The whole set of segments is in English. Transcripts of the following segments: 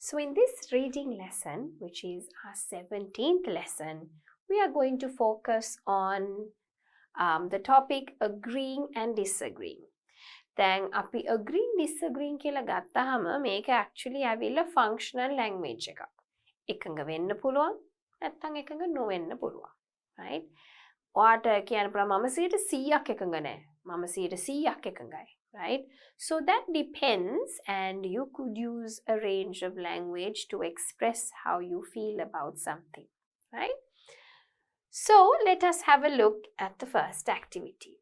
So in this reading lesson, which is our 17th lesson, we are going to focus on the topic agreeing and disagreeing. දැන් අපි agreeing disagreeing කියලා ගත්තාම මේක actually ඇවිල්ලා functional language එකක්. එකඟ වෙන්න පුළුවන් නැත්නම් එකඟ නොවෙන්න පුළුවන්. right? ඔයාට කියන්න පුළුවන් මම 100%ක් එකඟ නැහැ. මම 100%ක් එකඟයි. right? So that depends, and you could use a range of language to express how you feel about something. right? So let us have a look at the first activity.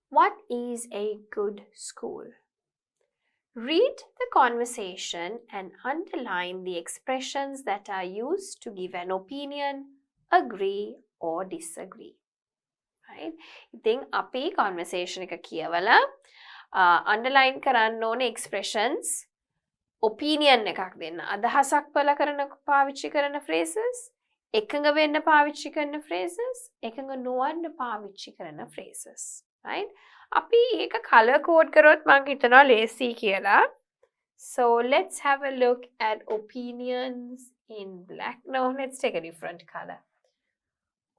What is a good school? Read the conversation and underline the expressions that are used to give an opinion, agree or disagree. Right? ඉතින් අපි conversation එක කියවලා underline කරන්න ඕනේ expressions, opinion එකක් දෙන්න. අදහසක් පළ කරන පාවිච්චි කරන phrases, එකඟ වෙන්න පාවිච්චි කරන phrases, එකඟ නොවන්න පාවිච්චි කරන phrases. right? අපි ඒක color code කරොත් මම හිතනවා ලේසි කියලා. So let's have a look at opinions in black. No, let's take a different color.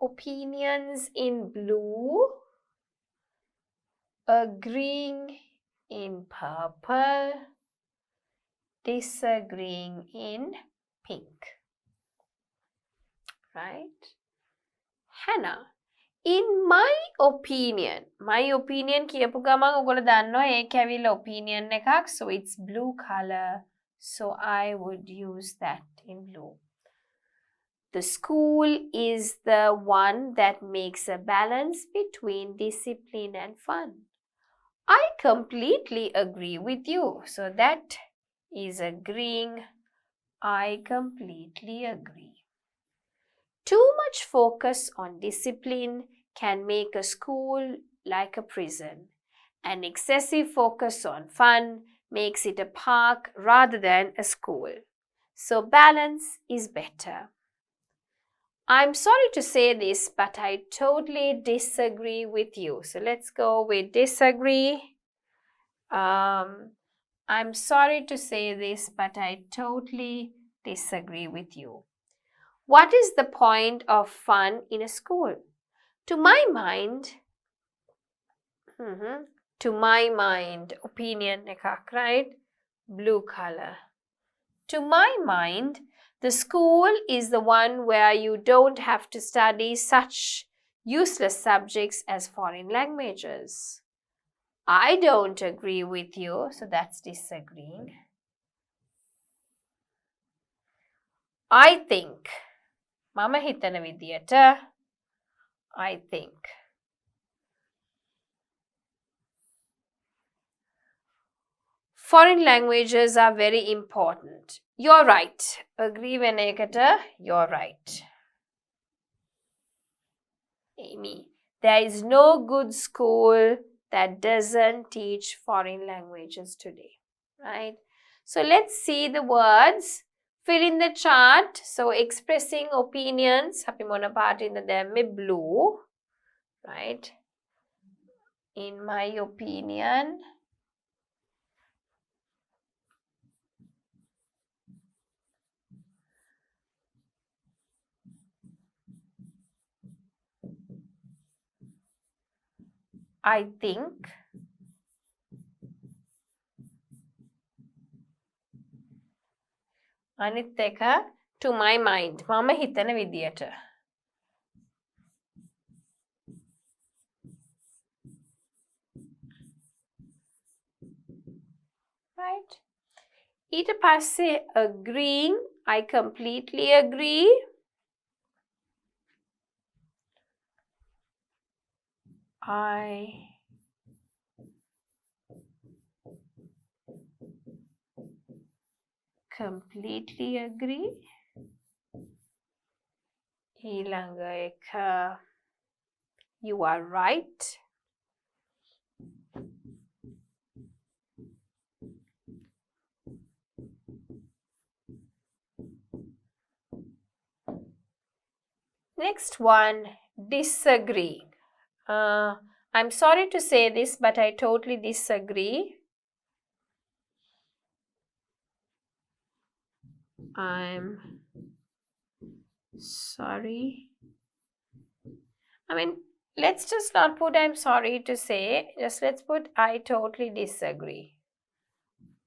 Opinions in blue, agreeing in purple, disagreeing in pink. Right? Hannah, in my opinion කියපු ගමන් ඔයගොල්ලෝ දන්නවා ඒක ඇවිල්ලා opinion එකක්, so it's blue color, so I would use that in blue. The school is the one that makes a balance between discipline and fun. I completely agree with you, so that is agreeing. I completely agree. Too much focus on discipline can make a school like a prison, and excessive focus on fun makes it a park rather than a school. So balance is better. I'm sorry to say this, but I totally disagree with you. So let's go with disagree. I'm sorry to say this, but I totally disagree with you. What is the point of fun in a school? To my mind, opinion එකක්, right? Blue color. To my mind, the school is the one where you don't have to study such useless subjects as foreign languages. I don't agree with you, so that's disagreeing. I think. මම හිතන විදියට I think. Foreign languages are very important. You're right. Agree වෙන එකට you're right. Amy, there is no good school that doesn't teach foreign languages today. Right? So let's see the words. Fill in the chart. So expressing opinions. අපි මොන පාටින්ද දැම්මේ? Blue. Right? In my opinion. I think. අනිත් එක to my mind. මම හිතන විදියට. Right? ඊට පස්සේ agreeing. I completely agree. I completely agree. ඊළඟ එක you are right. Next one, disagree. I'm sorry to say this, but I totally disagree. I'm sorry. I mean, let's just not put I'm sorry to say. Just let's put I totally disagree.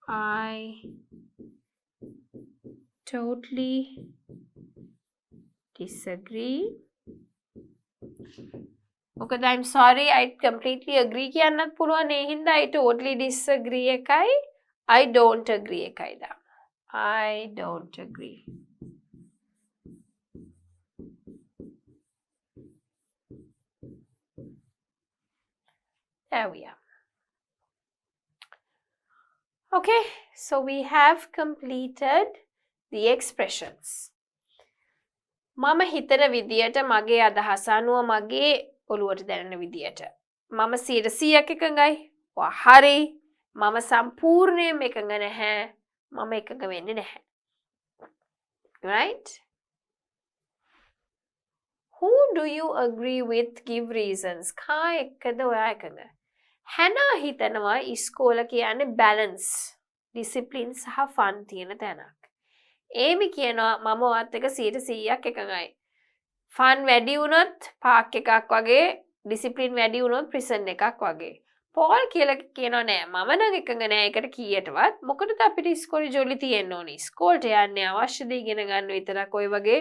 I totally disagree. මොකද I'm sorry I completely agree කියන්නත් පුළුවන් ඒ හින්දා I totally disagree එකයි I don't agree එකයි දාන්න. I don't agree. There we are. Okay, so we have completed the expressions. මම හිතන විදියට මගේ අදහස අනුව මගේ ඔළුවට දැනෙන විදියට මම 100% එකඟයි. ඔයා හරි. මම සම්පූර්ණයෙන්ම එකඟ නැහැ. මම එකඟ වෙන්නේ නැහැ. Right? Who do you agree with? Give reasons. කා එක්කද ඔයා එකඟ? හැනා හිතනවා ඉස්කෝල කියන්නේ balance, discipline සහ fun තියෙන තැනක්. ඒමි කියනවා මම ඔයත් එක 100%ක් එකඟයි. ෆන් වැඩි වුණොත් පාක් එකක් වගේ, ඩිසිප්ලින් වැඩි වුණොත් ප්‍රිසන් එකක් වගේ. පෝල් කියලා කියනවා නෑ මම නම් එකඟ නෑ ඒකට කීයටවත්. මොකටද අපිට ඉස්කෝලේ ජොලි තියෙන්න ඕනේ? ඉස්කෝලට යන්නේ අවශ්‍ය දේ ඉගෙන ගන්න විතරක්. ඔය වගේ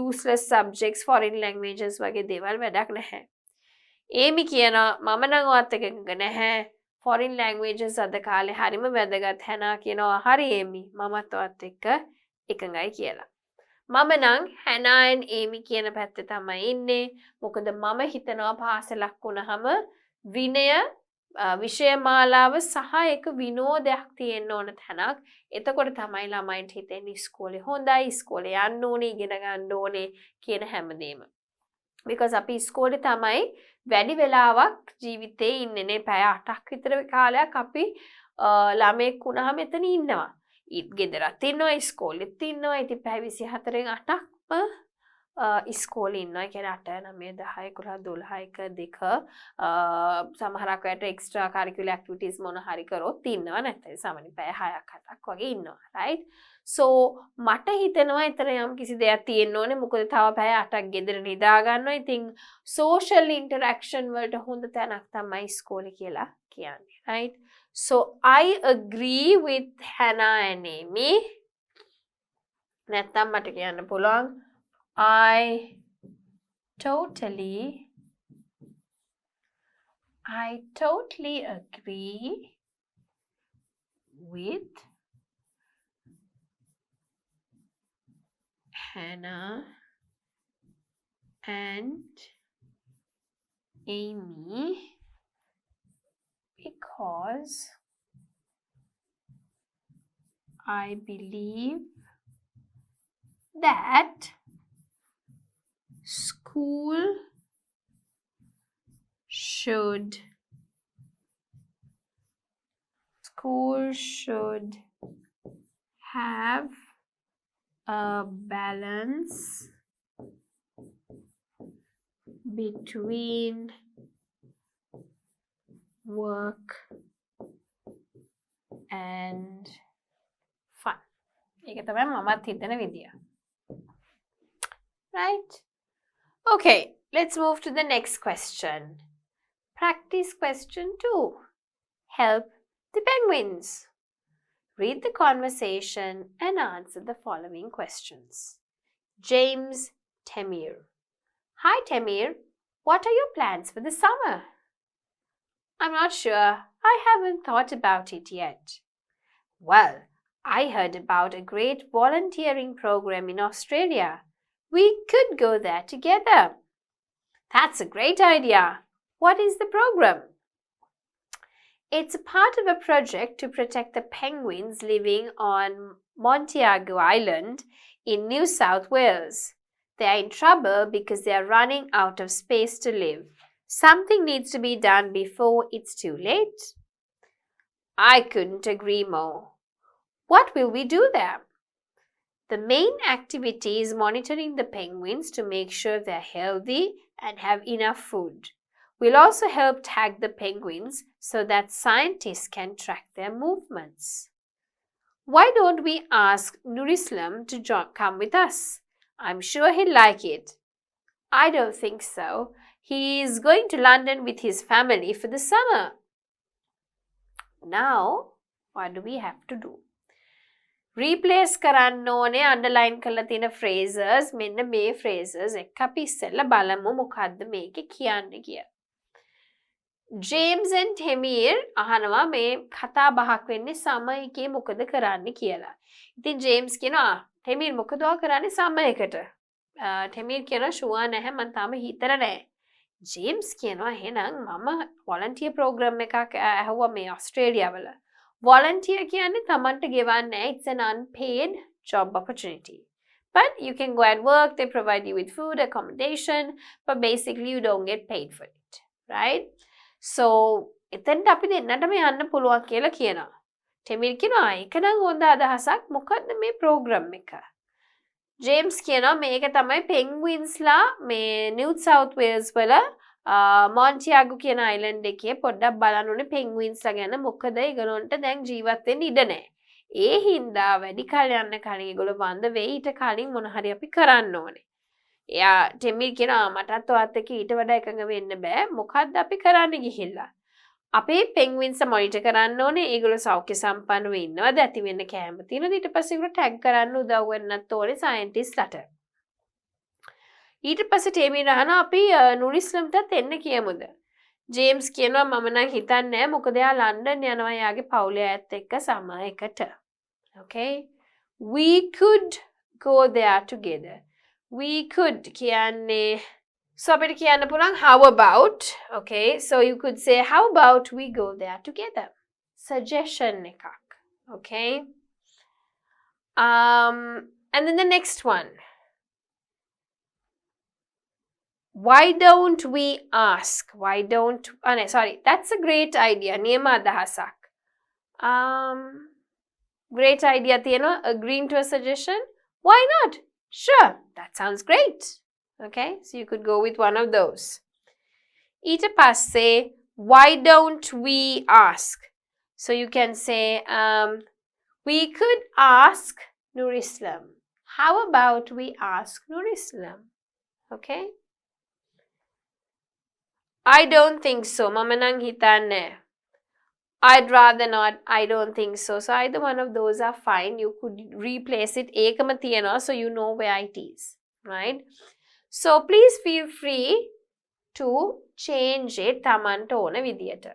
useless subjects, foreign languages වගේ දේවල් වැඩක් නැහැ. ඒමි කියනවා මම නම් ඔයත් එක එකඟ නැහැ. foreign languages අද කාලේ හරිම වැදගත්. හැනා කියනවා හරි ඒමි මමත් ඔයත් එක්ක එකඟයි කියලා. මම නම් හැනා and ඒමි කියන පැත්තේ තමයි ඉන්නේ. මොකද මම හිතනවා පාසලක් වුණාම විනය විෂය මාලාව සහ එක විනෝදයක් තියෙන්න ඕන තැනක්. එතකොට තමයි ළමයින්ට හිතෙන්නේ ඉස්කෝලේ හොඳයි, ඉස්කෝලේ යන්න ඕනේ, ඉගෙන ගන්න ඕනේ කියන හැමදේම. because අපි ඉස්කෝලේ තමයි වැඩි වෙලාවක් ජීවිතේ ඉන්නේ නේ. පැය 8ක් විතර කාලයක් අපි ළමෙක් වුණාම එතන ඉන්නවා. ගෙදරත් ඉන්නවා, ඉස්කෝලෙත් ඉන්නවා. ඉතින් පැය 24න් 8ක්ම ඉස්කෝලේ ඉන්නවා. ඒ කියන්නේ 8 9 10 11 12 2 සමහරක් අයට එක්ස්ට්‍රා කරිකියුලර් ඇක්ටිවිටීස් මොන හරි කරොත් ඉන්නවා. නැත්නම් සාමාන්‍ය පැය 6ක් 7ක් වගේ ඉන්නවා. right? so මට හිතෙනවා ඊතර යම් කිසි දෙයක් තියෙන්න ඕනේ. මොකද තව පැය 8ක් ගෙදර නිදා ගන්නවා. ඉතින් social interaction වලට හොඳ තැනක් තමයි ඉස්කෝලේ කියලා කියන්නේ. right? So I agree with Hannah and Amy. නැත්තම් මට කියන්න පුළුවන් I totally agree with Hannah and Amy because I believe that school should have a balance between work and fun. ඒක තමයි මමත් හිතන විදිය. Right? Okay, let's move to the next question. Practice question 2. Help the penguins. Read the conversation and answer the following questions. James Temir. Hi Temir, what are your plans for the summer? I'm not sure. I haven't thought about it yet. Well, I heard about a great volunteering program in Australia. We could go there together. That's a great idea. What is the program? It's a part of a project to protect the penguins living on Montagu Island in New South Wales. They are in trouble because they are running out of space to live. Something needs to be done before it's too late. I couldn't agree more. What will we do there? The main activity is monitoring the penguins to make sure they're healthy and have enough food. We'll also help tag the penguins so that scientists can track their movements. Why don't we ask Nurislam to come with us? I'm sure he'll like it. I don't think so. He is going to London with his family for the summer. Now, what do we have to do? Replace කරන්න ඕනේ underline කරලා තියෙන phrases මෙන්න මේ phrases එක අපි ඉස්සෙල්ලා බලමු මොකද්ද මේකේ කියන්නේ කියලා. James and Temir අහනවා මේ කතා බහක් වෙන්නේ සමයකේ මොකද කරන්න කියලා. ඉතින් James කියනවා Temir මොකද ඔයා කරන්නේ සමයකට? Temir කියනවා ෂුවර් නැහැ මම තාම හිතලා නැහැ. James කියනවා එහෙනම් මම volunteer program එකක් ඇහුවා මේ ඕස්ට්‍රේලියාවල. Volunteer කියන්නේ තමන්ට ගෙවන්නේ it's an unpaid job opportunity. But you can go and work, they provide you with food, accommodation, but basically you don't get paid for it. Right? So, එතෙන්ට අපි දෙන්නටම යන්න පුළුවන් කියලා කියනවා. ටෙමිල් කියනවා ඒක නම් හොඳ අදහසක්. මොකද්ද මේ program එක? James කියනවා මේක තමයි penguinsලා මේ New South Wales වල මොන්ටියාගෝ කියන අයිලන්ඩ් එකේ පොඩ්ඩක් බලන්න ඕනේ penguinsලා ගැන. මොකද ඒගොල්ලන්ට දැන් ජීවත් වෙන්න ඉඩ නැහැ. ඒ හින්දා වැඩි කාලයක් යන්න කලින් ඒගොල්ලෝ වඳ වෙයි. ඊට කලින් මොන හරි අපි කරන්න ඕනේ. එයා ටෙමිල් කියනවා මටත් ඔයත් එක්ක ඊට වඩා එකඟ වෙන්න බෑ. මොකද්ද අපි කරන්න ගිහිල්ලා? අපි penguins මොනිටර් කරන්න ඕනේ. ඒගොල්ලෝ සෞඛ්‍ය සම්පන්නව ඉන්නවද? ඇති වෙන්න කැම තියෙනවද? ඊට පස්සේ ඒගොල්ලෝ ටැග් කරන්න උදව් වෙන්නත් ඕනේ සයන්ටිස්ට්ලාට. ඊට පස්සේ ටෙමිල් අහනවා අපි නුරිස්ලම්ටත් එන්න කියමුද? ජේම්ස් කියනවා මම නම් හිතන්නේ නැහැ. මොකද එයා ලන්ඩන් යනවා එයාගේ පවුලේ අයත් එක්ක සමයකට. Okay? We could go there together. We could කියන්නේ so අපිට කියන්න පුළුවන් how about. Okay? So you could say how about we go there together. Suggestion එකක්. Okay? And then the next one. Why don't we ask? Why don't no, sorry, that's a great idea. නියම අදහසක්. Great idea තියෙනවා agreeing to a suggestion. Why not? Sure, that sounds great. Okay, so you could go with one of those. ඊට පස්සේ why don't we ask? So you can say we could ask Nurislam. How about we ask Nurislam? Okay? I don't think so. මම නම් හිතන්නේ. I'd rather not. I don't think so. So either one of those are fine. You could replace it. ඒකම තියනවා so you know where it is. Right? So please feel free to change it තමන්ට ඕන විදියට.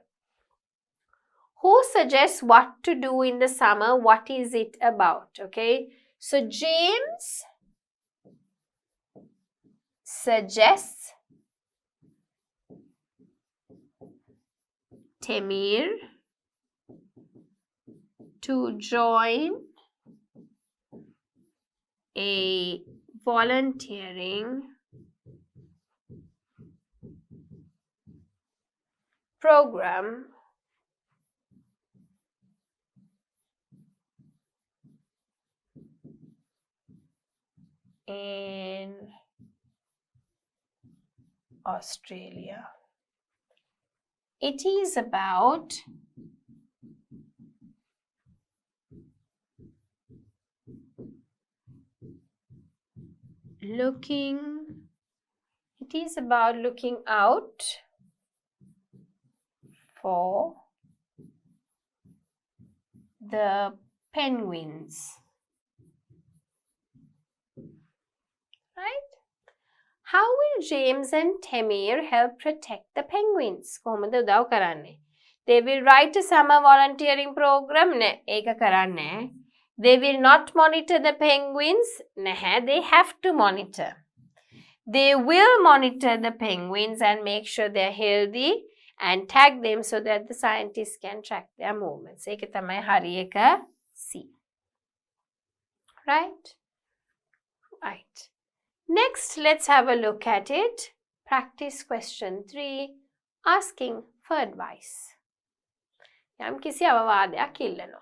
Who suggests what to do in the summer? What is it about? Okay? So James suggests Temir to join a volunteering program in Australia. It is about looking out for the penguins. Right? How will James and Temir help protect the penguins? කොහොමද උදව් කරන්නේ? They will write a summer volunteering program. නෑ, ඒක කරන්නේ. They will not monitor the penguins. නැහැ, they have to monitor. They will monitor the penguins and make sure they're healthy and tag them so that the scientists can track their movements. ඒක තමයි හරි එක C. Right? Right. Next, let's have a look at it. Practice question 3. Asking for advice. යම් කිසි අවවාදයක් ඉල්ලනවා.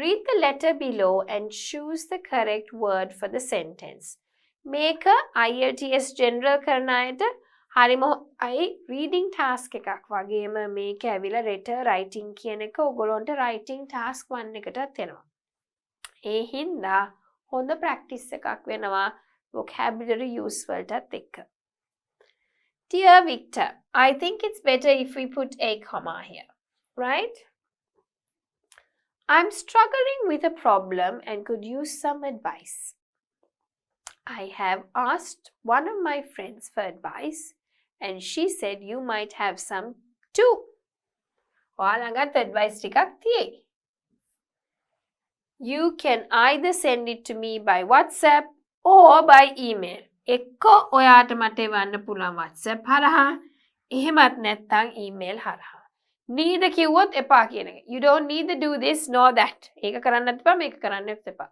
Read the letter below and choose the correct word for the sentence. මේක IELTS General කරන අයට හරිම reading task එකක් වගේම මේක ඇවිල්ලා letter writing කියන එක ඔයගොල්ලන්ට writing task 1 එකටත් එනවා. ඒ හින්දා හොඳ practice එකක් වෙනවා vocabulary use වලටත් එක්ක. Dear Victor, I think it's better if we put a comma here, right? I'm struggling with a problem and could use some advice. I have asked one of my friends for advice and she said you might have some too. ඔයාලඟත් advice ටිකක් තියෙයි. You can either send it to me by WhatsApp or by email. එක්ක ඔයාට මට එවන්න පුළුවන් WhatsApp හරහා එහෙමත් නැත්නම් email හරහා. Neither කිව්වොත් එපා කියන එක. You don't need to do this nor that. ඒක කරන්නත් එපා මේක කරන්නත් එපා.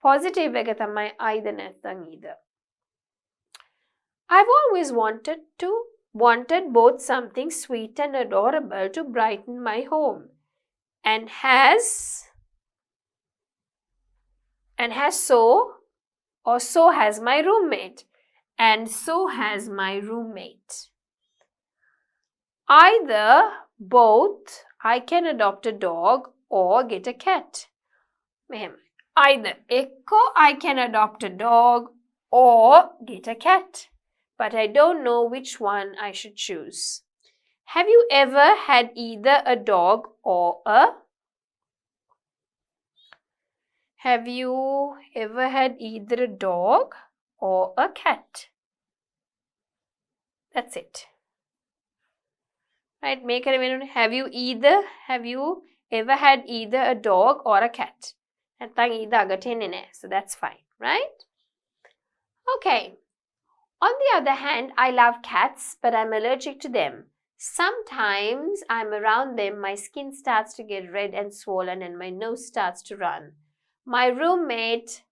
Positive එක තමයි either නැත්නම් either. I've always wanted both something sweet and adorable to brighten my home and so has my roommate and so has my roommate. Either both I can adopt a dog or get a cat. Either ekko I can adopt a dog or get a cat. But I don't know which one I should choose. Have you ever had either a dog or a cat? That's it. Right, make it. Have you ever had either a dog or a cat? So that's fine, right? Okay. On the other hand, I love cats, but I'm allergic to them. Sometimes I'm around them, my skin starts to get red and swollen and my nose starts to run. My roommate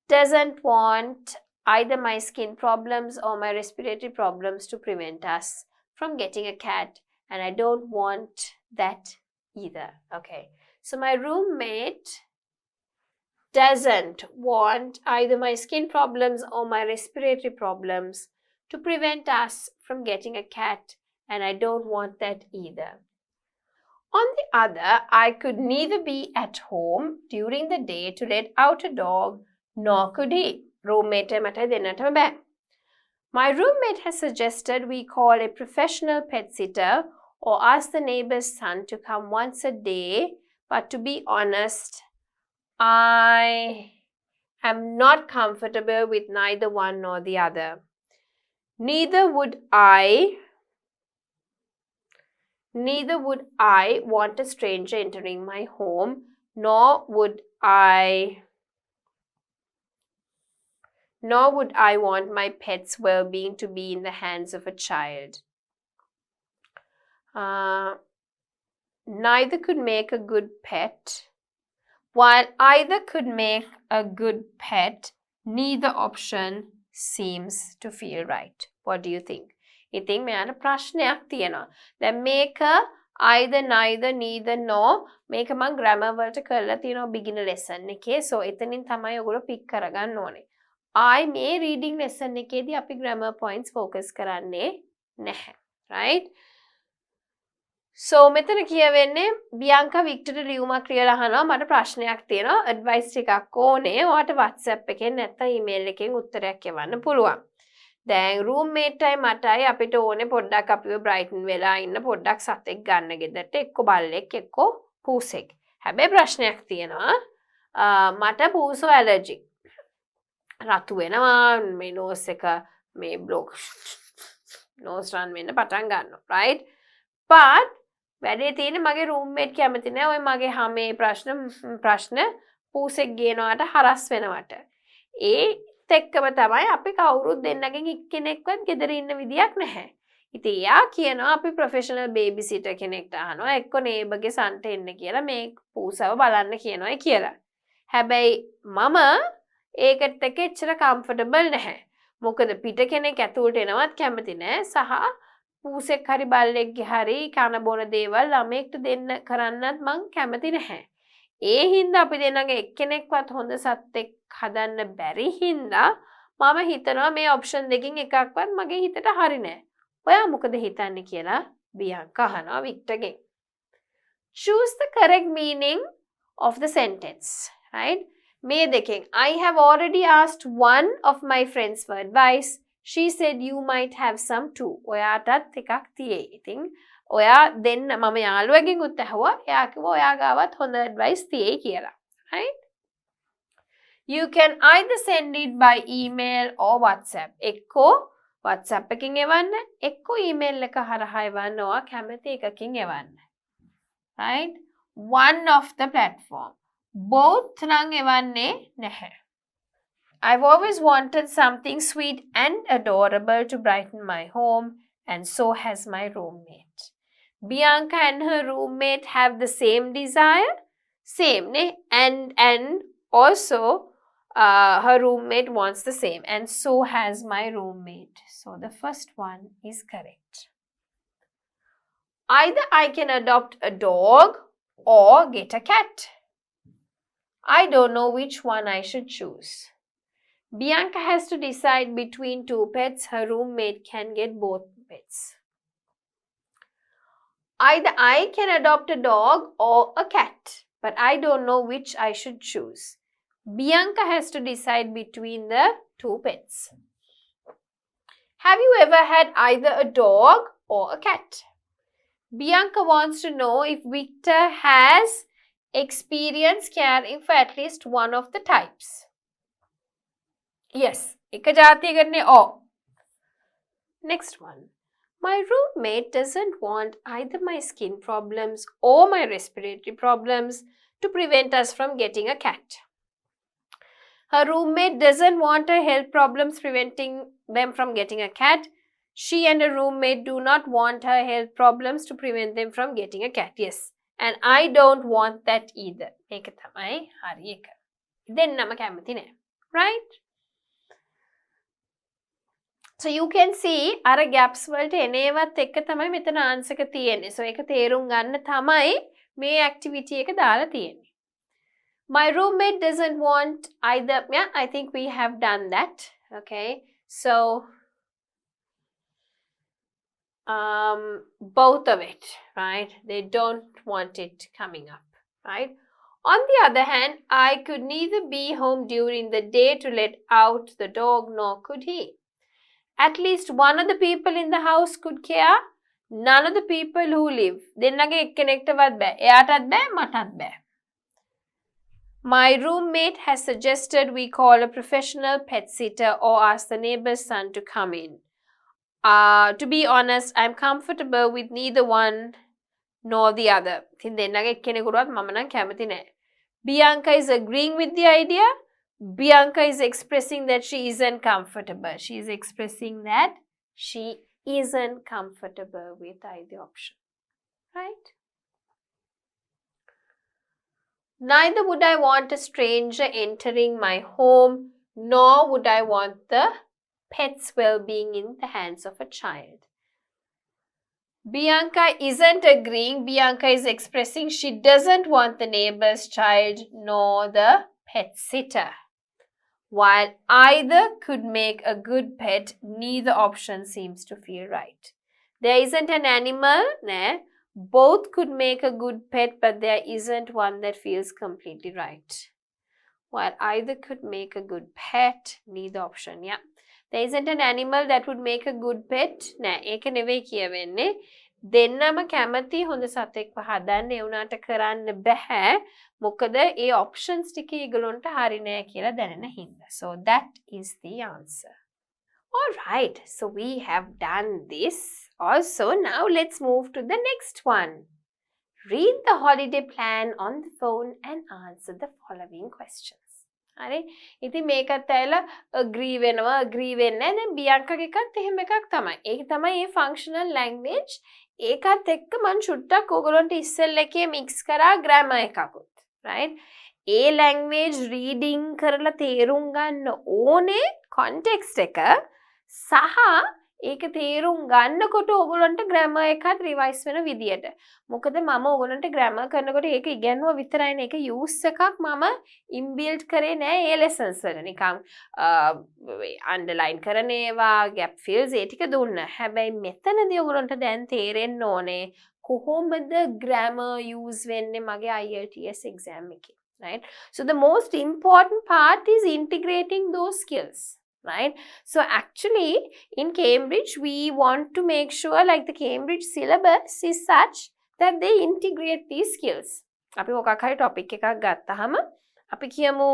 doesn't want either my skin problems or my respiratory problems to prevent us from getting a cat, and I don't want that either. Okay, so my roommate doesn't want either my skin problems or my respiratory problems to prevent us from getting a cat, and I don't want that either. On the other, I could neither be at home during the day to let out a dog, nor could he. Roommate mata denata bæ. My roommate has suggested we call a professional pet sitter or ask the neighbor's son to come once a day, but to be honest, I am not comfortable with neither one nor the other. Neither would I want a stranger entering my home, nor would I want my pet's well-being to be in the hands of a child. Neither could make a good pet. While either could make a good pet, neither option seems to feel right. What do you think? ඉතින් මෙයාට ප්‍රශ්නයක් තියෙනවා. දැන් මේක either, neither, neither, nor මේක මම grammar වලට කරලා තියෙනවා beginner lesson එකේ. So එතනින් තමයි ඔයගොල්ලෝ pick කරගන්න ඕනේ. මේ reading lesson එකේදී අපි grammar points focus කරන්නේ නැහැ. Right? So මෙතන කියවෙන්නේ බියංකා වික්ටර්ට ලියුමක් ලියලා අහනවා මට ප්‍රශ්නයක් තියෙනවා ඇඩ්වයිස් ටිකක් ඕනේ ඔයාට WhatsApp එකෙන් නැත්නම් email එකෙන් උත්තරයක් එවන්න පුළුවන්. දැන් roommate ටයි මටයි අපිට ඕනේ පොඩ්ඩක් අපිව Brighton වෙලා ඉන්න පොඩ්ඩක් සතෙක් ගන්න ගෙදරට එක්ක බල්ලෙක් එක්ක පූසෙක්. හැබැයි ප්‍රශ්නයක් තියෙනවා මට පූසෝ ඇලර්ජික්. රතු වෙනවා මේ nose එක මේ block nose run වෙන්න පටන් ගන්නවා. Right? But වැඩේ තියෙන්නේ මගේ roommate කැමති නෑ ඔය මගේ හැමේ ප්‍රශ්න පූසෙක් ගේනවාට හරස් වෙනවට. ඒත් එක්කම තමයි අපි කවුරුත් දෙන්නගෙන් එක්කෙනෙක්වත් ගෙදර ඉන්න විදියක් නැහැ. ඉතින් එයා කියනවා අපි professional babysitter කෙනෙක්ට අහනවා එක්ක neighborගේ සන්ට එන්න කියලා මේ පූසව බලන්න කියනවායි කියලා. හැබැයි මම ඒකට එක්ක එච්චර comfortable නැහැ. මොකද පිට කෙනෙක් ඇතුළට එනවත් කැමති නෑ සහ පූසෙක් හරි බල්ලෙක්ගේ හරි කන බොන දේවල් ළමයෙක්ට දෙන්න කරන්නත් මං කැමති නැහැ. ඒ හින්දා අපි දෙන්නගේ එක්කෙනෙක්වත් හොඳ සත්ෙක් හදන්න බැරි හින්දා මම හිතනවා මේ ඔප්ෂන් දෙකකින් එකක්වත් මගේ හිතට හරි නෑ. ඔයා මොකද හිතන්නේ කියලා බියංකා අහනවා වික්ටර්ගෙන්. Choose the correct meaning of the sentence, right? මේ දෙකෙන් I have already asked one of my friends for advice. She said you might have some too. ඔයාටත් එකක් තියෙයි. ඉතින් ඔයා දෙන්න මම යාළුවගෙන් උත් ඇහුවා. එයා කිව්වා ඔයා ගාවත් හොඳ advice තියෙයි කියලා. Right? You can either send it by email or WhatsApp. එක්කෝ WhatsApp එකකින් එවන්න, එක්කෝ email එක හරහා එවන්න. ඔයා කැමති එකකින් එවන්න. Right? One of the platform. Both නම් එවන්නේ නැහැ. I've always wanted something sweet and adorable to brighten my home, and so has my roommate. Bianca and her roommate have the same desire. Same, ne? And also her roommate wants the same, and so has my roommate. So the first one is correct. Either I can adopt a dog or get a cat. I don't know which one I should choose. Bianca has to decide between two pets. Her roommate can get both pets. Either I can adopt a dog or a cat, but I don't know which I should choose. Bianca has to decide between the two pets. Have you ever had either a dog or a cat? Bianca wants to know if Victor has experience caring for at least one of the types. Yes, එක ජාතියකනේ O. Next one. My roommate doesn't want either my skin problems or my respiratory problems to prevent us from getting a cat. Her roommate doesn't want her health problems preventing them from getting a cat. She and her roommate do not want her health problems to prevent them from getting a cat. Yes. And I don't want that either. මේක තමයි හරි එක. දෙන්නම කැමති නෑ. Right? So you can see අර gaps වලට එනේවත් එක්ක තමයි මෙතන answer එක තියෙන්නේ. So ඒක තේරුම් ගන්න තමයි මේ activity එක දාලා තියෙන්නේ. My roommate doesn't want either. Yeah, I think we have done that. Okay. So both of it, right? They don't want it coming up, right? On the other hand, I could neither be home during the day to let out the dog, nor could he. At least one of the people in the house could care. None of the people who live. දෙන්නගේ එක්කෙනෙක්ටවත් බෑ. එයාටත් බෑ, මටත් බෑ. My roommate has suggested we call a professional pet sitter or ask the neighbor's son to come in. To be honest, I'm comfortable with neither one nor the other. ඉතින් දෙන්නගේ එක්කෙනෙකුටවත් මම නම් කැමති නෑ. Bianca is agreeing with the idea. Bianca is expressing that she isn't comfortable. She is expressing that she isn't comfortable with either option. Right? Neither would I want a stranger entering my home, nor would I want the pet's well-being in the hands of a child. Bianca isn't agreeing. Bianca is expressing she doesn't want the neighbor's child nor the pet sitter. While either could make a good pet, neither option seems to feel right. There isn't an animal there. Both could make a good pet, but there isn't one that feels completely right. While either could make a good pet, neither option. Yeah. There isn't an animal that would make a good pet. නෑ ඒක නෙවෙයි කියවෙන්නේ. දෙන්නම කැමති හොඳ සතෙක්ව හදන්න ඒ උනාට කරන්න බෑ. මොකද ඒ options ටික ඒගොල්ලන්ට හරි නෑ කියලා දැනෙන හින්දා. So that is the answer. All right. So we have done this. Also, now let's move to the next one. Read the holiday plan on the phone and answer the following questions. හරි ඉතින් මේකත් ඇයිලා agree වෙනවා agree වෙන්නේ නැහැ දැන් බියන්කාගේ එකත් එහෙම එකක් තමයි ඒක තමයි මේ functional language ඒකත් එක්ක මම චුට්ටක් ඕගොල්ලන්ට ඉස්සෙල්ලා එකේ mix කරා grammar එකකුත් right ඒ language reading කරලා තේරුම් ගන්න ඕනේ context එක සහ ඒක තේරුම් ගන්නකොට ඕගොල්ලන්ට grammar එකත් revise වෙන විදියට මොකද මම ඕගොල්ලන්ට grammar කරනකොට ඒක ඉගෙනුවා විතරයිනේ ඒක use එකක් මම inbuilt කරේ නෑ ඒ lessons වල නිකන් underline කරන ඒවා gap fills ඒ ටික දුන්නා හැබැයි මෙතනදී ඕගොල්ලන්ට දැන් තේරෙන්න ඕනේ කොහොමද grammar use වෙන්නේ මගේ IELTS exam එකේ right? So the most important part is integrating those skills, right? So actually in Cambridge, we want to make sure like the Cambridge syllabus is such that they integrate these skills. අපි මොකක් හරි topic එකක් ගත්තහම අපි කියමු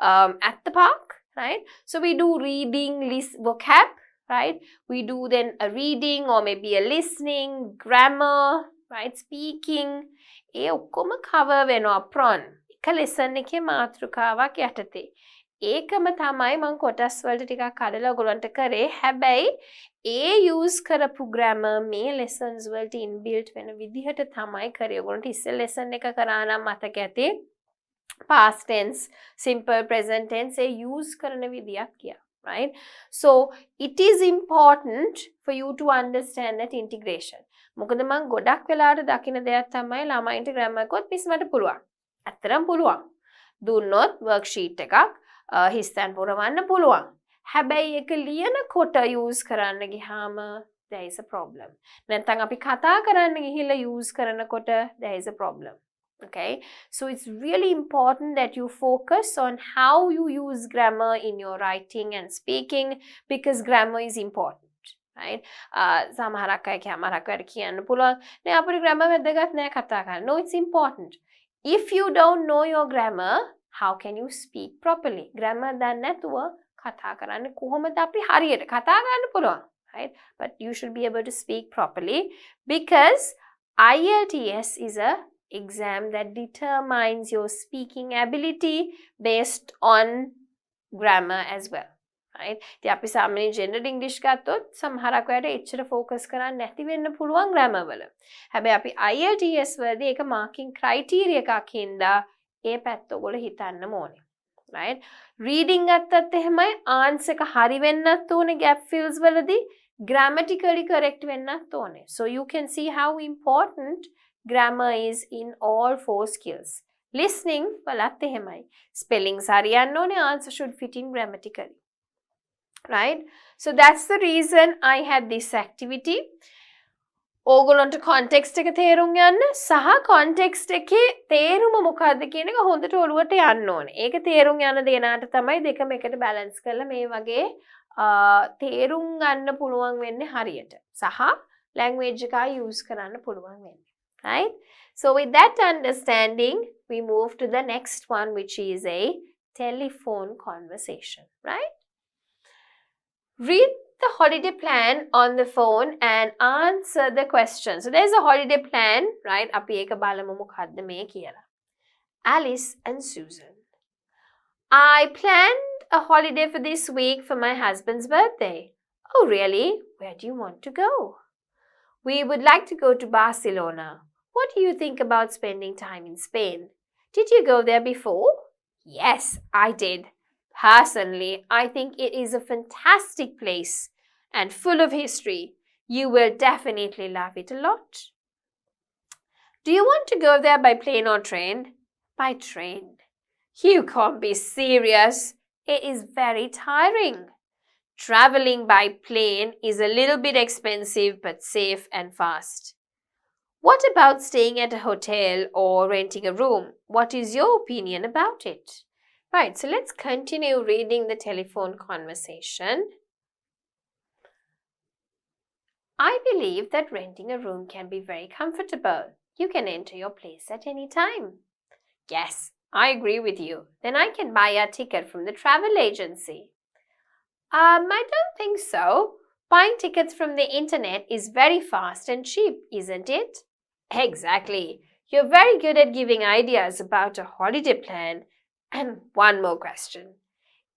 at the park, right? So we do reading, list, vocab, right? We do then a reading or maybe a listening, grammar, right? Speaking. ඒ ඔක්කොම cover වෙනවා prawn. එක lesson එකේ මාතෘකාවක් යටතේ. ඒකම තමයි මම කොටස් වලට ටිකක් කඩලා ඔයගොල්ලන්ට කරේ. හැබැයි ඒ use කරපු grammar මේ lessons වලට inbuilt වෙන විදිහට තමයි කරේ. ඔයගොල්ලන්ට ඉස්සෙල් lesson එක කරා නම් මතක ඇති. Past tense, simple present tense ඒ use කරන විදියක් කියලා. Right? So it is important for you to understand that integration. මොකද මම ගොඩක් වෙලාවට දකින දෙයක් තමයි ළමයින්ට grammar එකත් මිස් මට පුළුවන්. ඇත්තටම පුළුවන්. දුන්නොත් worksheet එකක් හිස්තැන් පුරවන්න පුළුවන්. හැබැයි ඒක ලියනකොට use කරන්න ගියාම there is a problem. නැත්නම් අපි කතා කරන්න ගිහිල්ලා use කරනකොට there is a problem. Okay, so it's really important that you focus on how you use grammar in your writing and speaking because grammar is important, right? සමහරක් අය කැමරක් වැඩ කියන්න පුළුවන් නේ අපේ grammar වැදගත් නෑ කතා කරන්න. No, it's important. If you don't know your grammar, how can you speak properly? Grammar දන්නේ නැතුව කතා කරන්න කොහොමද අපි හරියට කතා කරන්න පුළුවන්, right? But you should be able to speak properly because IELTS is a exam that determines your speaking ability based on grammar as well, right? ඉතින් අපි සාමාන්‍ය general English ගත්තොත් සමහරක් වෙලාවට එච්චර focus කරන්නේ නැති වෙන්න පුළුවන් grammar වල. හැබැයි අපි IELTS වලදී ඒක marking criteria එකක් හින්දා ඒ පැත්ත ඔයගොල්ලෝ හිතන්න ඕනේ, right? reading ගත්තත් එහෙමයි answer එක හරි වෙන්නත් ඕනේ gap fills වලදී grammatically correct වෙන්නත් ඕනේ. So you can see how important grammar is in all 4 skills. Listening, වලත් එහෙමයි. Spellings හරියන්න ඕනේ, answer should fit in grammatically. Right? So that's the reason I had this activity. ඕගොල්ලන්ට context එක තේරුම් ගන්න සහ context එකේ තේරුම මොකක්ද කියන එක හොඳට ඔළුවට යන්න ඕනේ. ඒක තේරුම් යන දේනාට තමයි දෙකම එකට balance කරලා මේ වගේ තේරුම් ගන්න පුළුවන් වෙන්නේ හරියට. සහ language එක use කරන්න පුළුවන් වෙන්නේ. Right? So with that understanding, we move to the next one, which is a telephone conversation, right? Read the holiday plan on the phone and answer the question. So there's a holiday plan, right? අපි ඒක බලමු මොකද්ද මේ කියලා. Alice and Susan. I planned a holiday for this week for my husband's birthday. Oh, really? Where do you want to go? We would like to go to Barcelona. What do you think about spending time in Spain? Did you go there before? Yes, I did. Personally, I think it is a fantastic place and full of history. You will definitely love it a lot. Do you want to go there by plane or train? By train. You can't be serious. It is very tiring. Traveling by plane is a little bit expensive but safe and fast. What about staying at a hotel or renting a room? What is your opinion about it? Right, so let's continue reading the telephone conversation. I believe that renting a room can be very comfortable. You can enter your place at any time. Yes, I agree with you. Then I can buy a ticket from the travel agency. I don't think so. Buying tickets from the internet is very fast and cheap, isn't it? Exactly. You're very good at giving ideas about a holiday plan. And one more question.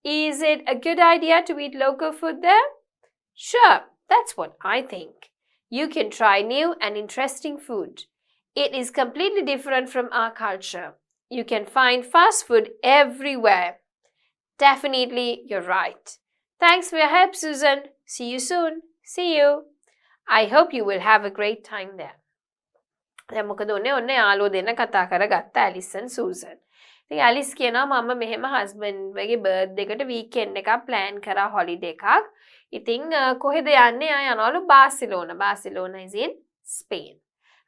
Is it a good idea to eat local food there? Sure, that's what I think. You can try new and interesting food. It is completely different from our culture. You can find fast food everywhere. Definitely, you're right. Thanks for your help, Susan. See you soon. See you. I hope you will have a great time there. දැන් මොකද උනේ ඔන්න යාළුවෝ දෙන්න කතා කරගත්ත Alice and Susan. ඉතින් Alice කියනවා මම මෙහෙම හස්බන්ඩ් වගේ බර්ත්ඩේ එකට වීකෙන්ඩ් එකක් ප්ලෑන් කරා හොලිඩේ එකක්. ඉතින් කොහෙද යන්නේ? ආ යනවලු බාසිලෝනා. බාසිලෝනා is in Spain.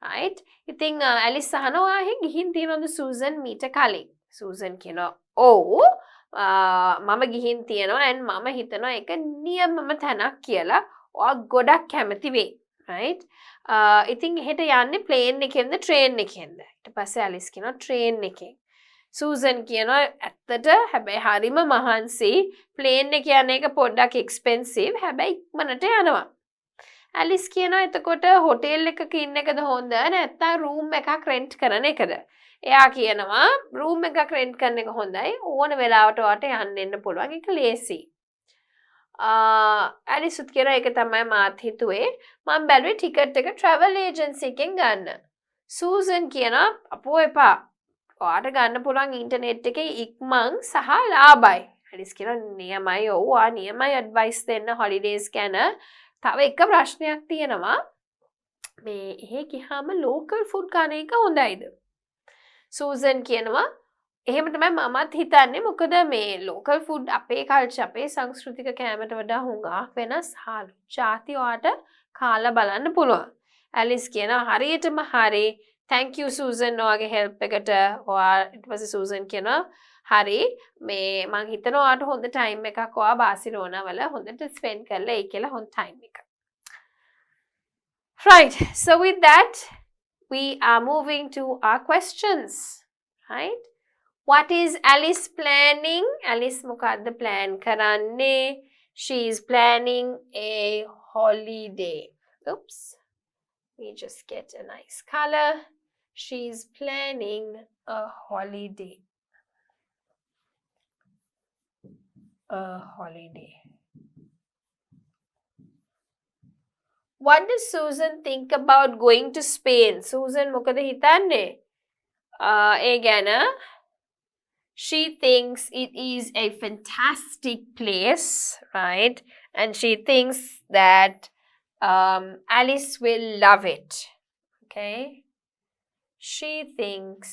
Right? ඉතින් ඇලිස් අහනවා එහෙන් ගිහින් තියනවද සූසන් මීට කලින්? Susan කියනවා ඔව් මම ගිහින් තියෙනවා and මම හිතනවා ඒක නියමම තැනක් කියලා ඔයා ගොඩක් කැමති වෙයි right ඉතින් එහෙට යන්නේ plane එකෙන්ද train එකෙන්ද ඊට පස්සේ ඇලිස් කියනවා train එකෙන් සූසන් කියනවා ඇත්තට හැබැයි හරිම මහන්සි plane එක යන එක පොඩ්ඩක් expensive හැබැයි ඉක්මනට යනවා ඇලිස් කියනවා එතකොට හොටෙල් එකක ඉන්න එකද හොඳ නැත්නම් room එකක් rent කරන එකද එයා කියනවා room එකක් rent කරන එක හොඳයි ඕන වෙලාවට ඔයාට යන්න එන්න පුළුවන් ඒක ලේසි ඇලිස්ුත් කියනවා ඒක තමයි මාත් හිතුවේ මම බැලුවේ ටිකට් එක travel agency එකෙන් ගන්න සූසන් කියනවා අපෝ එපා ඔයාට ගන්න පුළුවන් ඉන්ටර්නෙට් එකේ ඉක්මන් සහ ලාභයි ඇලිස් කියනවා නියමයි ඔව් ආ නියමයි advice දෙන්න holidays ගැන තව එක ප්‍රශ්නයක් තියෙනවා මේ එහෙ ගියාම local food කන එක හොඳයිද සූසන් කියනවා එහෙම තමයි මමත් හිතන්නේ මොකද මේ local food අපේ culture අපේ සංස්කෘතික කෑමට වඩා හුඟක් වෙනස් හාලු ජාති ඔයාට කාලා බලන්න පුළුවන් ඇලිස් කියනවා හරියටම හරි thank you සූසන් ඔයාගේ help එකට ඔයා ඊට පස්සේ සූසන් කියනවා හරි මේ මං හිතනවා ඔයාට හොඳ time එකක් ඔයා බාසිලෝනා වල හොඳට spend කරලා ඒ කියලා හොඳ time එක right so with that we are moving to our questions right what is Alice planning Alice මොකද්ද plan කරන්නේ she is planning a holiday oops we just get a nice color she is planning a holiday what does Susan think about going to Spain Susan මොකද හිතන්නේ ඒ ගැන she thinks it is a fantastic place right and she thinks that Alice will love it okay she thinks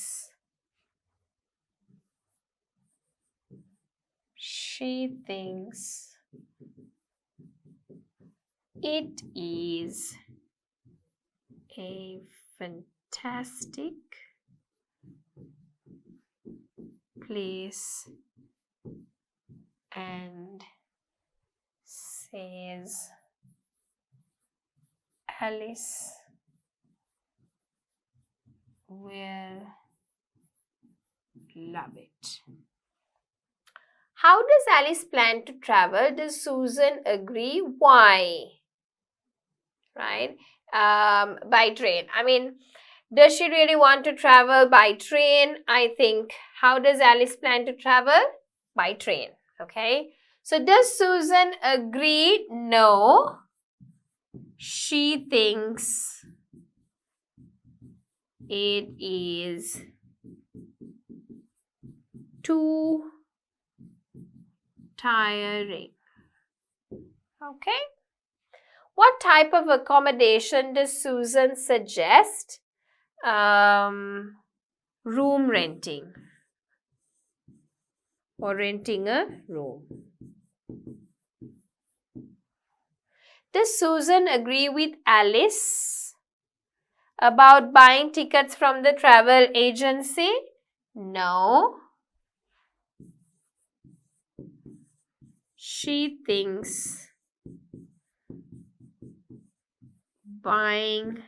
it is a fantastic place and says Alice will love it. How does Alice plan to travel? Does Susan agree? Why? Right? By train. I mean, does she really want to travel by train? I think. How does Alice plan to travel? By train. Okay. So does Susan agree? No. She thinks it is too tiring. Okay. What type of accommodation does Susan suggest? Room renting or renting a room. Does Susan agree with Alice about buying tickets from the travel agency? No. She thinks buying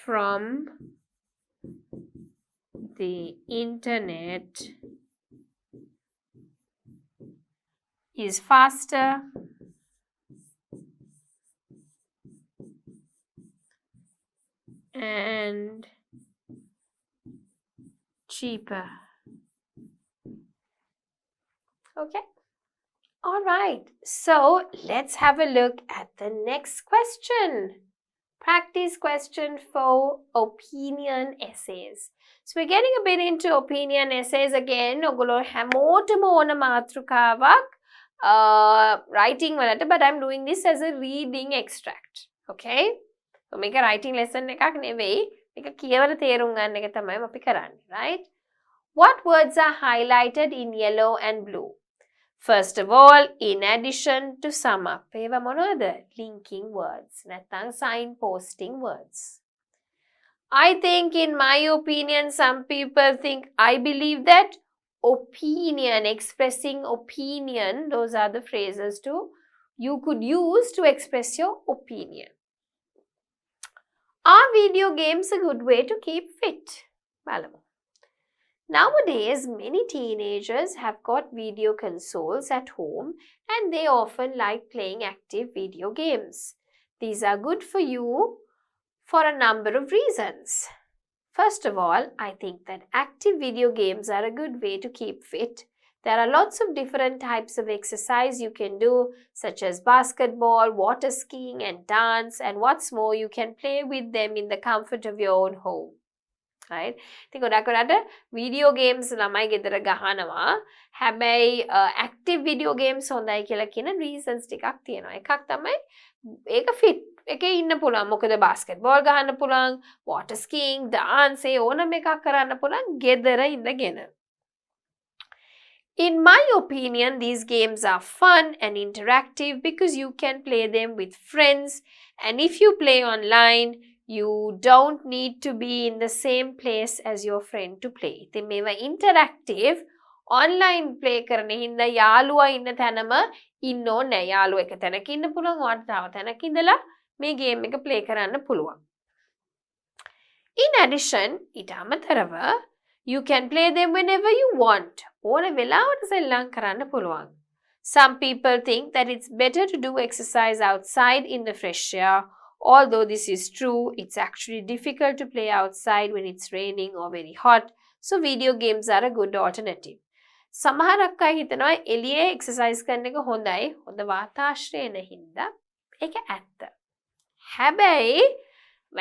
from the internet is faster and cheaper. Okay. All right. So let's have a look at the next question. Practice question for opinion essays. So we're getting a bit into opinion essays again. ඔගොල්ලෝ හැමෝටම ඕන මාතෘකාවක් writing වලට but I'm doing this as a reading extract. Okay? So මේක writing lesson එකක් නෙවෙයි. මේක කියවලා තේරුම් ගන්න එක තමයි අපි කරන්නේ, right? What words are highlighted in yellow and blue? First of all, in addition to sum up. ඒවා මොනවද? Linking words. නැත්නම් signposting words. I think, in my opinion, some people think, I believe that opinion, expressing opinion, those are the phrases you could use to express your opinion. Are video games a good way to keep fit? Malamu. Nowadays, many teenagers have got video consoles at home and they often like playing active video games. These are good for you for a number of reasons. First of all, I think that active video games are a good way to keep fit. There are lots of different types of exercise you can do, such as basketball, water skiing and dance, and what's more, you can play with them in the comfort of your own home. Right? ඉතින් ගොඩක් වෙලාවට video games ළමයි ගෙදර ගහනවා. හැබැයි active video games හොඳයි කියලා කියන reasons ටිකක් තියෙනවා. එකක් තමයි ඒක fit එකේ ඉන්න පුළුවන්. මොකද basketball ගහන්න පුළුවන්, water skiing, dance ඒ ඕනම එකක් කරන්න පුළුවන් ගෙදර ඉඳගෙන. In my opinion, these games are fun and interactive because you can play them with friends, and if you play online, you don't need to be in the same place as your friend to play. ඉතින් මේවා interactive online play කරන හින්දා යාළුවා ඉන්න තැනම ඉන්න ඕනේ නැහැ. යාළුවා එක තැනක ඉන්න පුළුවන්, ඔයාට තව තැනක ඉඳලා මේ game එක play කරන්න පුළුවන්. In addition, ඊට අමතරව you can play them whenever you want. ඕන වෙලාවට සෙල්ලම් කරන්න පුළුවන්. Some people think that it's better to do exercise outside in the fresh air. Although this is true, it's actually difficult to play outside when it's raining or very hot, so video games are a good alternative. සමහරක් අය හිතනවා එළියේ exercise කරන එක හොඳයි, හොඳ වාතාශ්‍රය නැ හින්දා. ඒක ඇත්ත. හැබැයි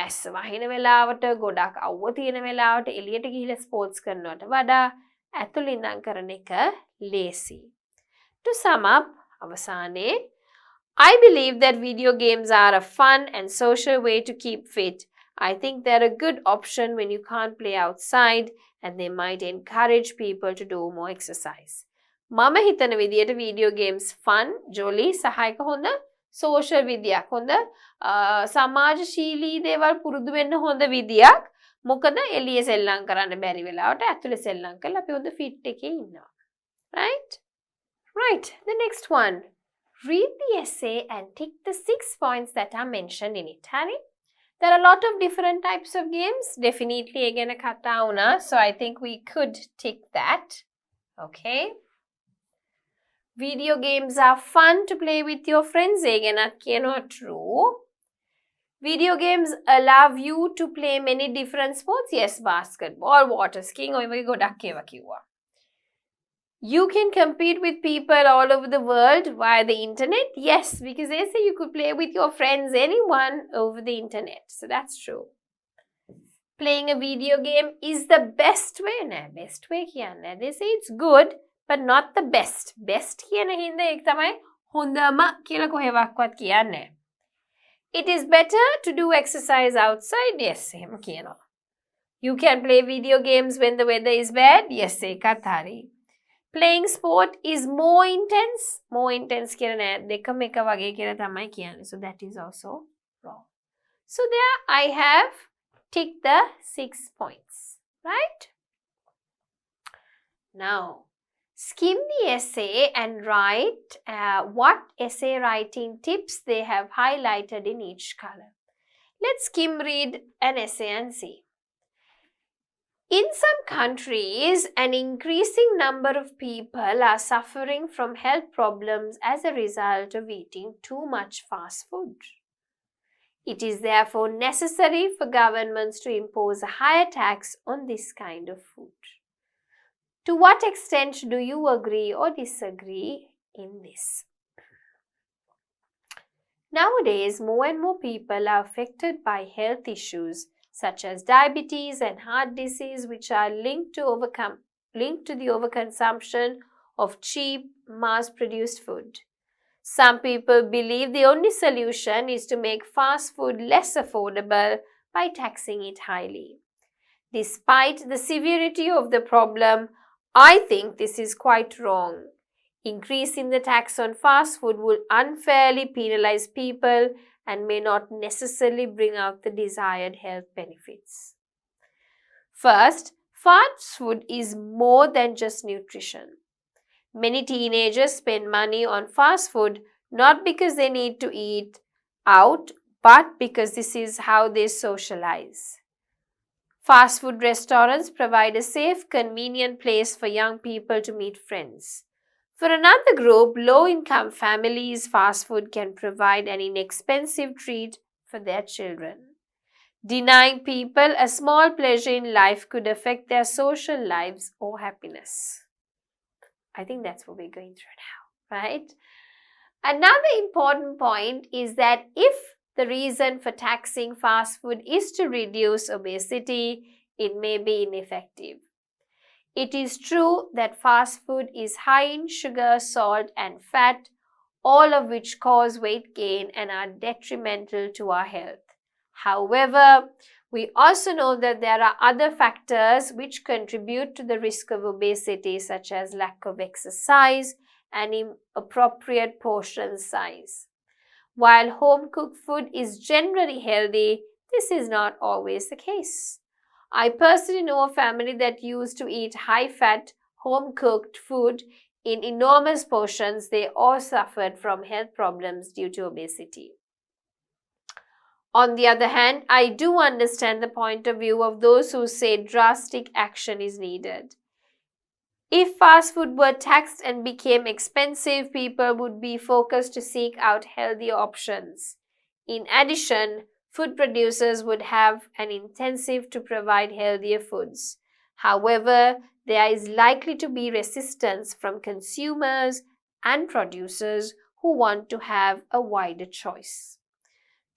වැස්ස වහින වෙලාවට, ගොඩක් අවුව තියෙන වෙලාවට එළියට ගිහිල්ලා sports කරනවට වඩා ඇතුළේ ඉඳන් කරන එක ලේසි. To sum up, අවසානයේ I believe that video games are a fun and social way to keep fit. I think they're a good option when you can't play outside, and they might encourage people to do more exercise. මම හිතන විදියට video games fun, jolly, සහායක හොඳ, social විදියක් හොඳ, සමාජශීලී දේවල් පුරුදු වෙන්න හොඳ විදියක්. මොකද එළිය සෙල්ලම් කරන්න බැරි වෙලාවට ඇතුලේ සෙල්ලම් කරලා අපි හොඳ fit එකේ ඉන්නවා. Right, the next one. Read the essay and tick the 6 points that are mentioned in it. Harry? There are a lot of different types of games. Definitely again a kata una, so I think we could tick that. Okay. Video games are fun to play with your friends. Again, not true. Video games allow you to play many different sports. Yes, basketball, water skiing, or even you can compete with people all over the world via the internet. Yes, because they say you could play with your friends, anyone, over the internet. So that's true. Playing a video game is the best way. Best way kiyanne. They say it's good, but not the best. Best kiyanne hinda ek tamai hondama kiyala kohewakවත් kiyanne. It is better to do exercise outside. Yes, එහෙම කියනවා. You can play video games when the weather is bad. Yes, ඒකත් හරි. Playing sport is more intense. More intense කියලා නෑ. දෙකම එක වගේ කියලා තමයි කියන්නේ. So that is also wrong. So there I have ticked the 6 points. Right? Now, skim the essay and write what essay writing tips they have highlighted in each color. Let's skim read an essay and see. In some countries, an increasing number of people are suffering from health problems as a result of eating too much fast food. It is therefore necessary for governments to impose a higher tax on this kind of food. To what extent do you agree or disagree in this? Nowadays, more and more people are affected by health issues such as diabetes and heart disease, which are linked to the overconsumption of cheap, mass-produced food. Some people believe the only solution is to make fast food less affordable by taxing it highly. Despite the severity of the problem, I think this is quite wrong. Increasing the tax on fast food will unfairly penalize people and may not necessarily bring out the desired health benefits. First, fast food is more than just nutrition. Many teenagers spend money on fast food not because they need to eat out, but because this is how they socialize. Fast food restaurants provide a safe, convenient place for young people to meet friends. For another group, low-income families, fast food can provide an inexpensive treat for their children. Denying people a small pleasure in life could affect their social lives or happiness. I think that's what we're going through now, right? Another important point is that if the reason for taxing fast food is to reduce obesity, it may be ineffective. It is true that fast food is high in sugar, salt, and fat, all of which cause weight gain and are detrimental to our health. However, we also know that there are other factors which contribute to the risk of obesity, such as lack of exercise and inappropriate portion size. While home-cooked food is generally healthy, this is not always the case. I personally know a family that used to eat high-fat, home-cooked food in enormous portions. They all suffered from health problems due to obesity. On the other hand, I do understand the point of view of those who say drastic action is needed. If fast food were taxed and became expensive, people would be focused to seek out healthier options. In addition, food producers would have an incentive to provide healthier foods. However, there is likely to be resistance from consumers and producers who want to have a wider choice.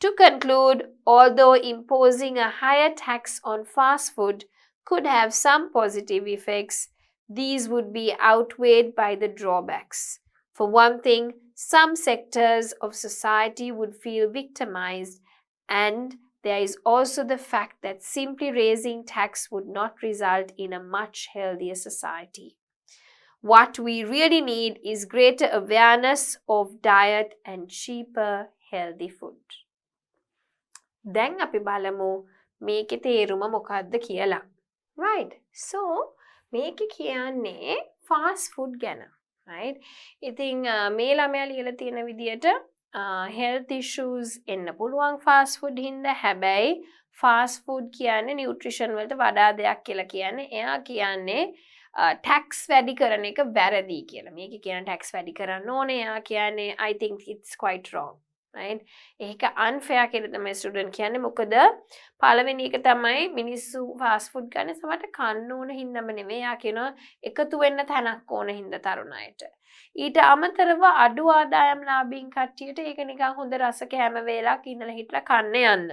To conclude, although imposing a higher tax on fast food could have some positive effects, these would be outweighed by the drawbacks. For one thing, some sectors of society would feel victimized, and there is also the fact that simply raising tax would not result in a much healthier society. What we really need is greater awareness of diet and cheaper, healthy food. දැන් අපි බලමු මේකේ තේරුම මොකක්ද කියලා. Right. So මේකේ කියන්නේ fast food ගැන. Right. ඉතින් මේ ළමයා ලියලා තියෙන විදියට health issues එන්න පුළුවන් fast food හින්දා. හැබැයි fast food කියන්නේ nutrition වලට වඩා දෙයක් කියලා කියන්නේ. එයා කියන්නේ tax වැඩි කරන එක වැරදි කියලා. මේකේ කියන tax වැඩි කරන්න ඕනේ. එයා කියන්නේ I think it's quite wrong. Right? ඒක unfair කියලා තමයි ස්ටුඩන්ට් කියන්නේ. මොකද පළවෙනි එක තමයි මිනිස්සු fast food ගන්න සමහරට කන්න ඕන හින්දාම නෙමෙයි. යා කියනවා එකතු වෙන්න තැනක් ඕන හින්දා තරුණ අයට. ඊට අමතරව අඩු ආදායම් ලාභීන් කට්ටියට ඒක නිකන් හොඳ රස කෑම වේලක් ඉන්නලා හිටලා කන්න යන්න.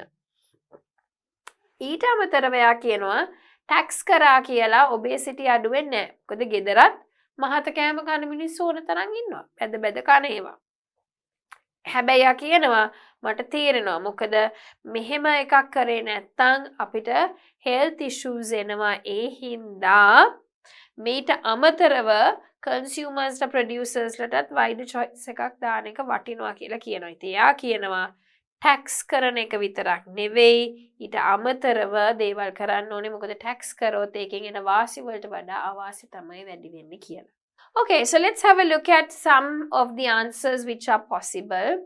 ඊට අමතරව යා කියනවා tax කරා කියලා obesity අඩු වෙන්නේ නැහැ. මොකද ගෙදරත් මහත කෑම කන මිනිස්සු ඕන තරම් ඉන්නවා. බෙද බෙද කන ඒවා. හැබැයි යා කියනවා මට තේරෙනවා මොකද මෙහෙම එකක් කරේ නැත්තම් අපිට health issues එනවා ඒ හින්දා මේට අමතරව consumers ලා producers ලටත් wide choice එකක් දාන එක වටිනවා කියලා කියනවා. ඉතින් යා කියනවා tax කරන එක විතරක් නෙවෙයි ඊට අමතරව දේවල් කරන්න ඕනේ මොකද tax කරොත් ඒකෙන් එන වාසි වලට වඩා අවාසි තමයි වැඩි වෙන්නේ කියලා. Okay, so let's have a look at some of the answers which are possible.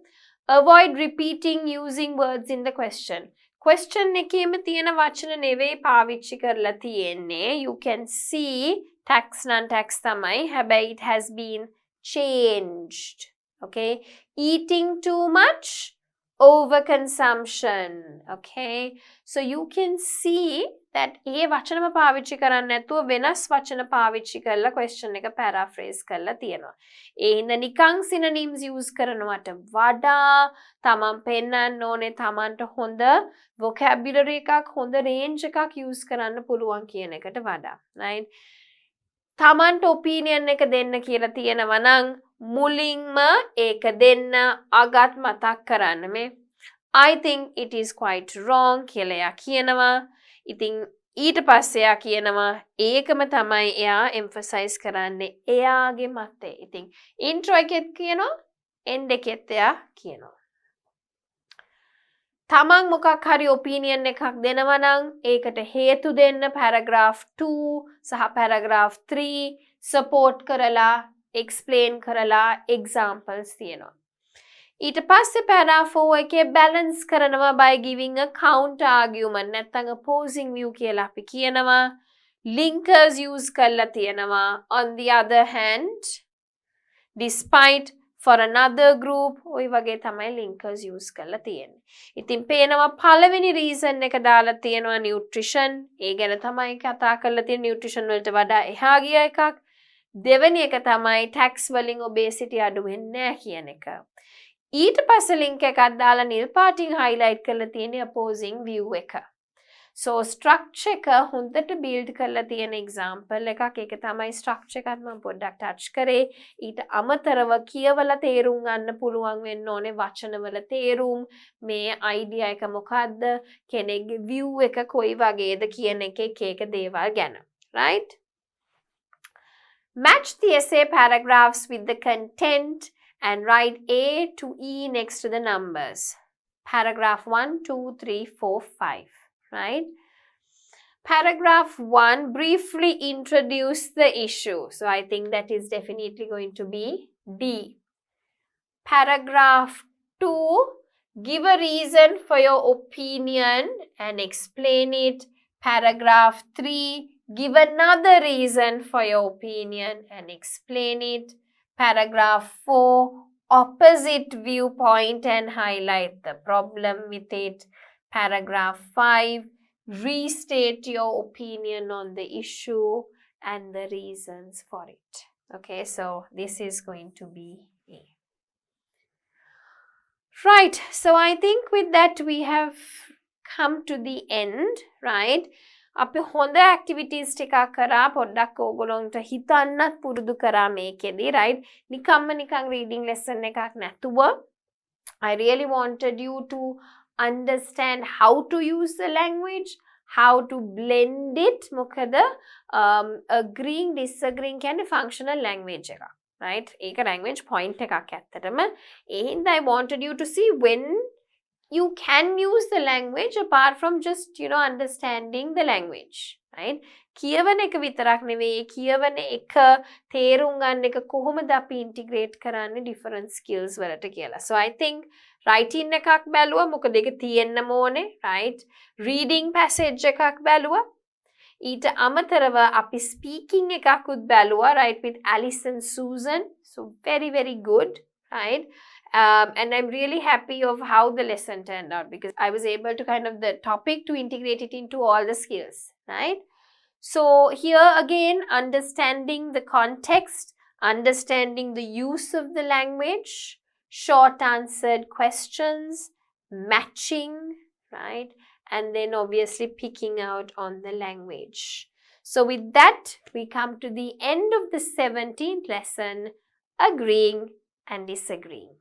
Avoid repeating using words in the question. Question එකේම තියෙන වචන නෙවෙයි පාවිච්චි කරලා තියෙන්නේ. You can see tax non-tax තමයි. හැබැයි it has been changed. Okay, eating too much, overconsumption. Okay, so you can see that ඒ වචනම පාවිච්චි කරන්නේ නැතුව වෙනස් වචන පාවිච්චි කරලා question එක paraphrase කරලා තියෙනවා. ඒ හින්දා නිකං synonyms use කරනවට වඩා තමන් පෙන්නන්න ඕනේ තමන්ට හොඳ vocabulary එකක් හොඳ range එකක් use කරන්න පුළුවන් කියන එකට වඩා. Right? තමන්ට opinion එක දෙන්න කියලා තියෙනවා නම් මුලින්ම ඒක දෙන්න අගත් මතක් කරන්න මේ I think it is quite wrong කියලා එයා කියනවා. ඉතින් ඊට පස්සේ එයා කියනවා ඒකම තමයි එයා emphasize කරන්නේ එයාගේ මතේ. ඉතින් intro එකෙත් කියනවා end එකෙත් එයා කියනවා. තමන් මොකක් හරි ඔපීනියන් එකක් දෙනවා නම් ඒකට හේතු දෙන්න paragraph 2 සහ paragraph 3 support කරලා explain කරලා examples තියෙනවා. ඊට පස්සේ paragraph 4 එකේ balance කරනවා by giving a counter argument නැත්නම් opposing view කියලා අපි කියනවා. Linkers use කරලා තියෙනවා. On the other hand, despite for another group ඔය වගේ තමයි linkers use කරලා තියෙන්නේ. ඉතින් පේනවා පළවෙනි reason එක දාලා තියෙනවා nutrition. ඒ ගැන තමයි කතා කරලා තියෙන nutrition වලට වඩා එහා ගිය එකක්. දෙවෙනි එක තමයි tax වලින් obesity අඩු වෙන්නේ නැහැ කියන එක. ඊට පස්සේ link එකක් දාලා නිල් පාටින් highlight කරලා තියෙන්නේ opposing view එක. So structure එක හොඳට build කරලා තියෙන example එකක්. ඒක තමයි structure එකත් මම පොඩ්ඩක් touch කරේ. ඊට අමතරව කියවලා තේරුම් ගන්න පුළුවන් වෙන්න ඕනේ වචනවල තේරුම්, මේ idea එක මොකද්ද, කෙනෙක්ගේ view එක කොයි වගේද කියන එක දේවල් ගැන. Right? Match the essay paragraphs with the content and write A to E next to the numbers. Paragraph 1, 2, 3, 4, 5. Right? Paragraph 1 briefly introduce the issue. So I think that is definitely going to be D. Paragraph 2, give a reason for your opinion and explain it. Paragraph 3, give another reason for your opinion and explain it. Paragraph 4, opposite viewpoint and highlight the problem with it. Paragraph 5, restate your opinion on the issue and the reasons for it. Okay, so this is going to be A. Right, so I think with that we have come to the end, right? අපි හොඳ activities ටිකක් කරා පොඩ්ඩක් ඕගොල්ලන්ට හිතන්නත් පුරුදු කරා මේකෙදී, right? නිකන් reading lesson එකක් නැතුව I really wanted you to understand how to use the language, how to blend it. මොකද agreeing disagreeing කියන්නේ functional language එකක්, right? ඒක language point එකක් ඇත්තටම. ඒ හින්දා I wanted you to see when you can use the language apart from just understanding the language, right? කියවන එක විතරක් නෙවෙයි, කියවන එක තේරුම් ගන්න එක කොහොමද අපි integrate කරන්නේ different skills වලට කියලා. So I think writing එකක් බැලුවා, මොකද ඒක තියෙන්නම ඕනේ, right? Reading passage එකක් බැලුවා. ඊට අමතරව අපි speaking එකකුත් බැලුවා, right, with Alice and Susan. So very very good, right? And I'm really happy of how the lesson turned out because I was able to the topic to integrate it into all the skills, right? So here again, understanding the context, understanding the use of the language, short answered questions, matching, right? And then obviously picking out on the language. So with that, we come to the end of the 17th lesson, agreeing and disagreeing.